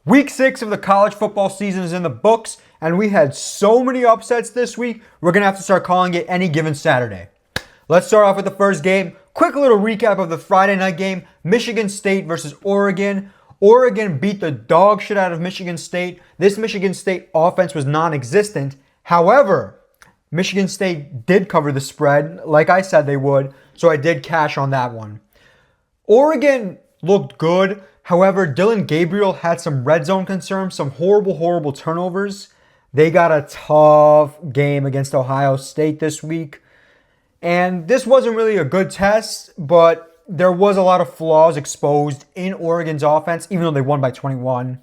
Week 6 of the college football season is in the books, and we had so many upsets this week, we're going to have to start calling it any given Saturday. Let's start off with the first game. Quick little recap of the Friday night game, Michigan State versus Oregon. Oregon beat the dog shit out of Michigan State. This Michigan State offense was non-existent. However, Michigan State did cover the spread, like I said they would, so I did cash on that one. Oregon looked good. However, Dylan Gabriel had some red zone concerns, some horrible turnovers. They got a tough game against Ohio State this week. And this wasn't really a good test, but there was a lot of flaws exposed in Oregon's offense, even though they won by 21.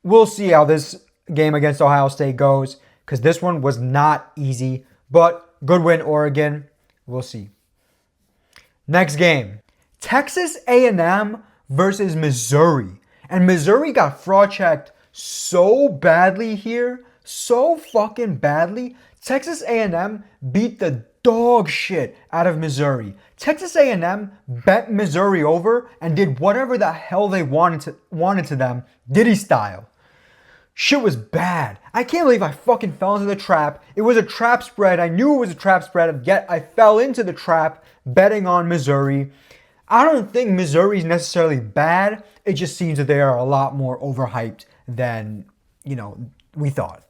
We'll see how this game against Ohio State goes, because this one was not easy, but good win, Oregon. We'll see. Next game, Texas A&M versus Missouri. And Missouri got fraud checked so badly here, so fucking badly. Texas A&M beat the dog shit out of Missouri. Texas A&M bet Missouri over and did whatever the hell they wanted to them, Diddy style. Shit was bad. I can't believe I fucking fell into the trap. It was a trap spread. I knew it was a trap spread, yet I fell into the trap betting on Missouri. I don't think Missouri is necessarily bad. It just seems that they are a lot more overhyped than, we thought.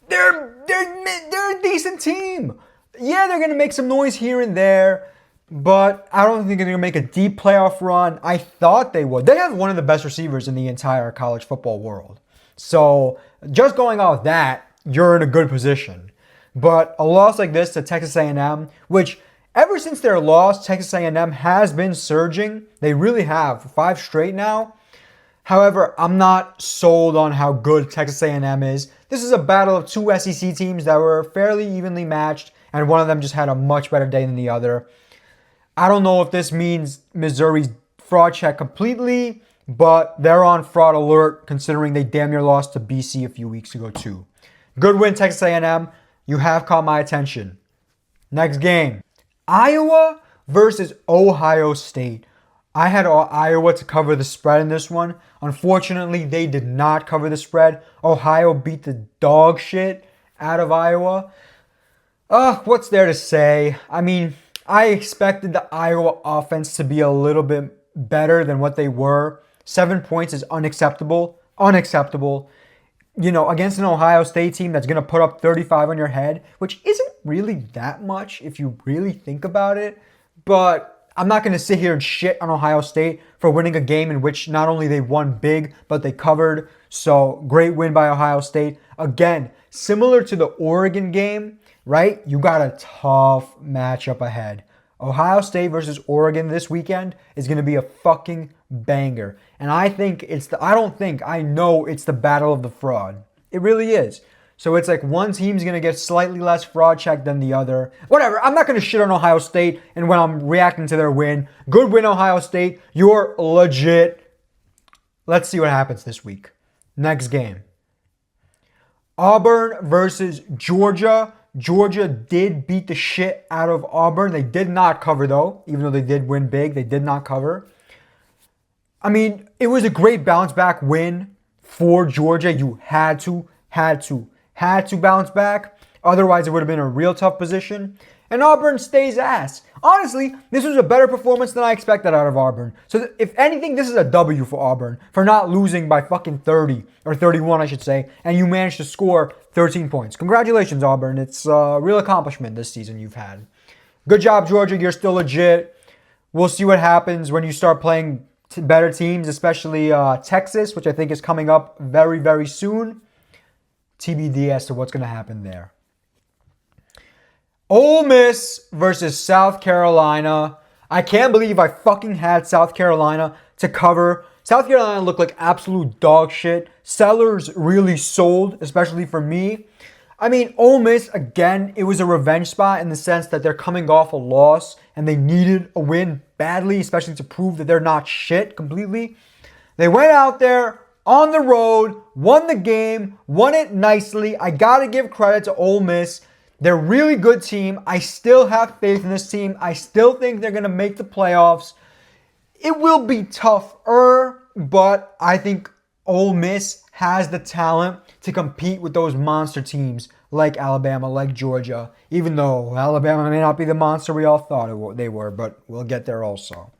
They're a decent team. Yeah, they're going to make some noise here and there, but I don't think they're going to make a deep playoff run. I thought they would. They have one of the best receivers in the entire college football world. So just going off that, you're in a good position. But a loss like this to Texas A&M, which ever since their loss, Texas A&M has been surging. They really have, 5 straight now. However, I'm not sold on how good Texas A&M is. This is a battle of 2 SEC teams that were fairly evenly matched, and one of them just had a much better day than the other. I don't know if this means Missouri's fraud check completely, but they're on fraud alert considering they damn near lost to BC a few weeks ago too. Good win, Texas A&M. You have caught my attention. Next game. Iowa versus Ohio State. I had Iowa to cover the spread in this one. Unfortunately, they did not cover the spread. Ohio beat the dog shit out of Iowa. What's there to say? I mean, I expected the Iowa offense to be a little bit better than what they were. 7 points is unacceptable. Unacceptable. Against an Ohio State team that's going to put up 35 on your head, which isn't really that much if you really think about it. But I'm not going to sit here and shit on Ohio State for winning a game in which not only they won big, but they covered. So great win by Ohio State. Again, similar to the Oregon game, right? You got a tough matchup ahead. Ohio State versus Oregon this weekend is going to be a fucking banger. And I know it's the battle of the fraud. It really is. So it's like one team's going to get slightly less fraud checked than the other. Whatever. I'm not going to shit on Ohio State and when I'm reacting to their win. Good win, Ohio State. You're legit. Let's see what happens this week. Next game. Auburn versus Georgia. Georgia did beat the shit out of Auburn. They did not cover, though. Even though they did win big, they did not cover. I mean, it was a great bounce back win for Georgia. You had to bounce back. Otherwise, it would have been a real tough position. And Auburn stays ass. Honestly, this was a better performance than I expected out of Auburn. So if anything, this is a W for Auburn for not losing by fucking 30 or 31, I should say. And you managed to score 13 points. Congratulations, Auburn. It's a real accomplishment this season you've had. Good job, Georgia. You're still legit. We'll see what happens when you start playing better teams, especially Texas, which I think is coming up very, very soon. TBD as to what's going to happen there. Ole Miss versus South Carolina. I can't believe I fucking had South Carolina to cover. South Carolina looked like absolute dog shit. Sellers really sold, especially for me. I mean, Ole Miss, again, it was a revenge spot in the sense that they're coming off a loss and they needed a win badly, especially to prove that they're not shit completely. They went out there on the road, won the game, won it nicely. I got to give credit to Ole Miss. They're a really good team. I still have faith in this team. I still think they're going to make the playoffs. It will be tougher, but I think Ole Miss has the talent to compete with those monster teams like Alabama, like Georgia, even though Alabama may not be the monster we all thought they were, but we'll get there also.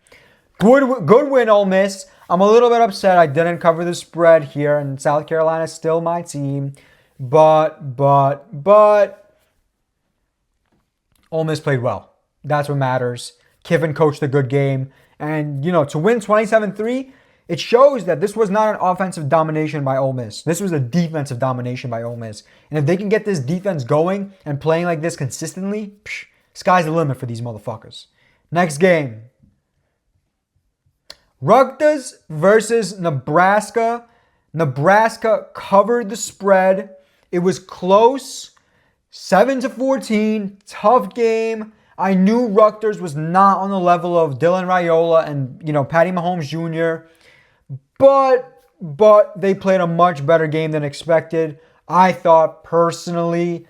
Good win, Ole Miss. I'm a little bit upset I didn't cover the spread here, and South Carolina's still my team. But Ole Miss played well. That's what matters. Kiffin coached a good game. And, to win 27-3, it shows that this was not an offensive domination by Ole Miss. This was a defensive domination by Ole Miss. And if they can get this defense going and playing like this consistently, sky's the limit for these motherfuckers. Next game. Rutgers versus Nebraska. Nebraska covered the spread. It was close. 7-14. Tough game. I knew Rutgers was not on the level of Dylan Raiola and, Patty Mahomes Jr., but they played a much better game than expected. I thought personally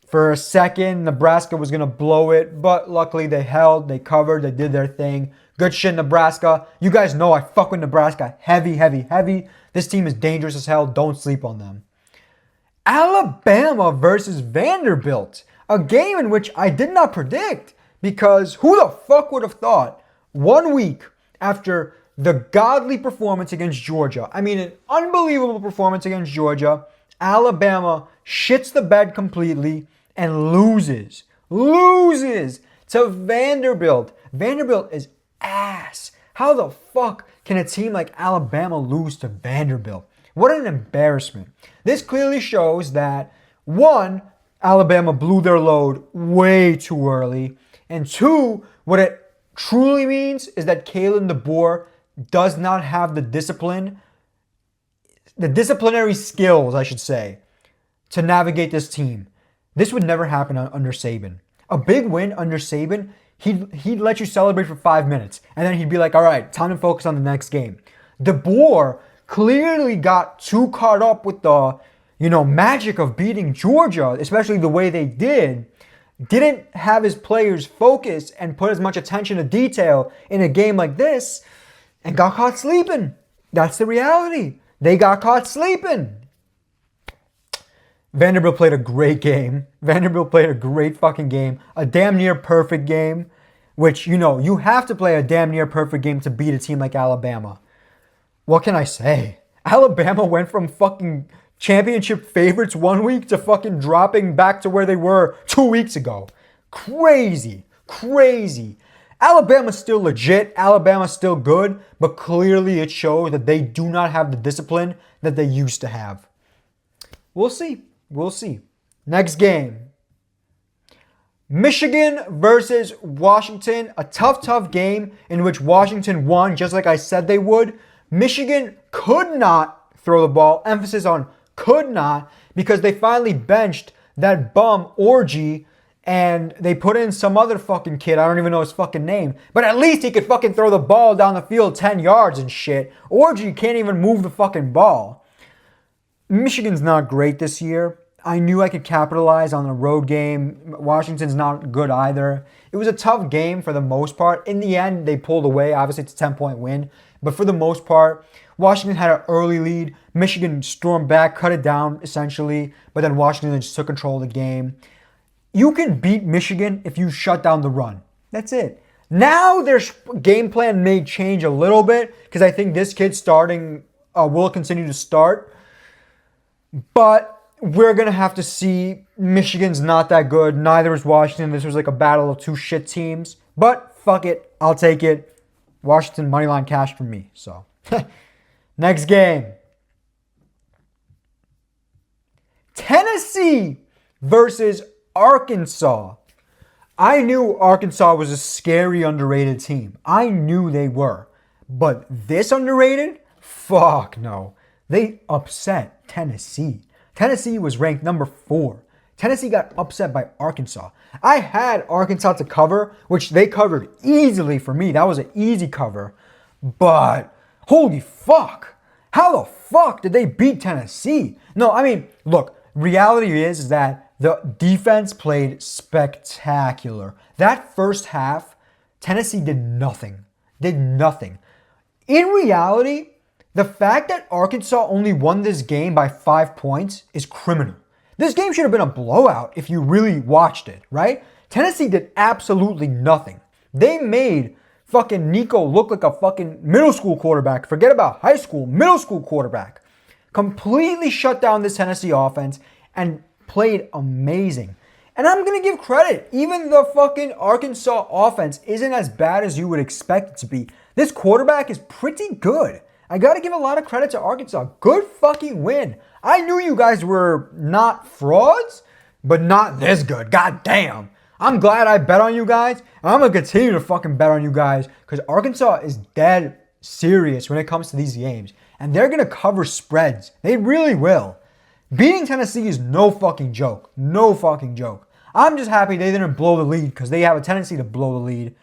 for a second Nebraska was going to blow it, but luckily they held, they covered, they did their thing. Good shit, Nebraska. You guys know I fuck with Nebraska heavy. This team is dangerous as hell. Don't sleep on them. Alabama versus Vanderbilt. A game in which I did not predict, because who the fuck would have thought 1 week after the godly performance against Georgia, an unbelievable performance against Georgia, Alabama shits the bed completely and loses to Vanderbilt. Vanderbilt is ass. How the fuck can a team like Alabama lose to Vanderbilt? What an embarrassment. This clearly shows that, one, Alabama blew their load way too early. And two, what it truly means is that Kalen DeBoer does not have the disciplinary skills, I should say, to navigate this team. This would never happen under Saban. A big win under Saban, he'd let you celebrate for 5 minutes, and then he'd be like, all right, time to focus on the next game. DeBoer clearly got too caught up with the, magic of beating Georgia, especially the way they didn't have his players focus and put as much attention to detail in a game like this, and got caught sleeping. That's the reality. They got caught sleeping. Vanderbilt played a great game. Vanderbilt played a great fucking game. A damn near perfect game, which, you have to play a damn near perfect game to beat a team like Alabama. What can I say? Alabama went from fucking championship favorites 1 week to fucking dropping back to where they were 2 weeks ago. Crazy. Alabama's still legit. Alabama's still good. But clearly it shows that they do not have the discipline that they used to have. We'll see. Next game. Michigan versus Washington. A tough game in which Washington won just like I said they would. Michigan could not throw the ball. Emphasis on could not, because they finally benched that bum Orgy and they put in some other fucking kid. I don't even know his fucking name. But at least he could fucking throw the ball down the field 10 yards and shit. Orgy can't even move the fucking ball. Michigan's not great this year. I knew I could capitalize on a road game. Washington's not good either. It was a tough game for the most part. In the end, they pulled away. Obviously, it's a 10-point win. But for the most part, Washington had an early lead. Michigan stormed back, cut it down, essentially. But then Washington just took control of the game. You can beat Michigan if you shut down the run. That's it. Now their game plan may change a little bit, because I think this kid starting will continue to start. But we're going to have to see. Michigan's not that good. Neither is Washington. This was like a battle of two shit teams. But fuck it. I'll take it. Washington moneyline cash for me. So, next game. Tennessee versus Arkansas. I knew Arkansas was a scary, underrated team. I knew they were. But this underrated? Fuck no. They upset Tennessee. Tennessee was ranked number 4. Tennessee got upset by Arkansas. I had Arkansas to cover, which they covered easily for me. That was an easy cover. But holy fuck. How the fuck did they beat Tennessee? No, I mean, look, reality is that the defense played spectacular. That first half, Tennessee did nothing. In reality, The fact that Arkansas only won this game by 5 points is criminal. This game should have been a blowout if you really watched it, right? Tennessee did absolutely nothing. They made fucking Nico look like a fucking middle school quarterback. Forget about high school, middle school quarterback. Completely shut down this Tennessee offense and played amazing. And I'm going to give credit. Even the fucking Arkansas offense isn't as bad as you would expect it to be. This quarterback is pretty good. I got to give a lot of credit to Arkansas. Good fucking win. I knew you guys were not frauds, but not this good. God damn. I'm glad I bet on you guys. And I'm going to continue to fucking bet on you guys because Arkansas is dead serious when it comes to these games. And they're going to cover spreads. They really will. Beating Tennessee is no fucking joke. No fucking joke. I'm just happy they didn't blow the lead because they have a tendency to blow the lead.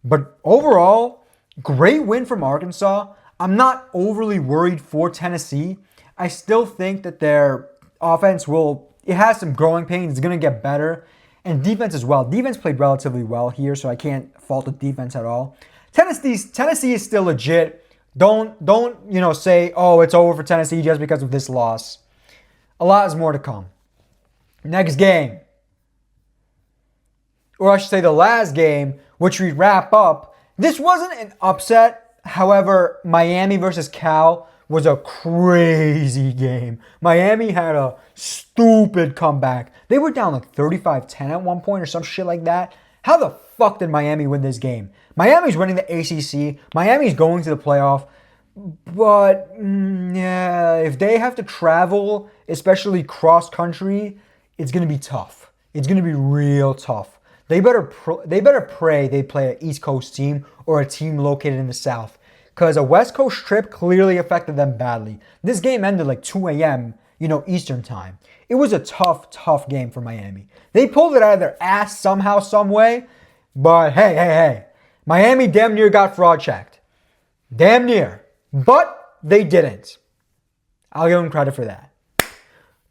But overall, great win from Arkansas. I'm not overly worried for Tennessee. I still think that their offense it has some growing pains. It's going to get better. And defense as well. Defense played relatively well here, so I can't fault the defense at all. Tennessee is still legit. Don't say, oh, it's over for Tennessee just because of this loss. A lot is more to come. Next game. Or I should say the last game, which we wrap up. This wasn't an upset. However, Miami versus Cal was a crazy game. Miami had a stupid comeback. They were down like 35-10 at one point or some shit like that. How the fuck did Miami win this game? Miami's winning the ACC. Miami's going to the playoff. But, yeah, if they have to travel, especially cross-country, it's going to be tough. It's going to be real tough. They better pray they play an East Coast team or a team located in the South. Because a West Coast trip clearly affected them badly. This game ended like 2 a.m., Eastern time. It was a tough game for Miami. They pulled it out of their ass somehow, some way. But hey. Miami damn near got fraud checked. Damn near. But they didn't. I'll give them credit for that.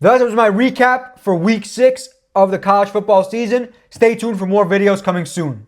That was my recap for week 6 of the college football season. Stay tuned for more videos coming soon.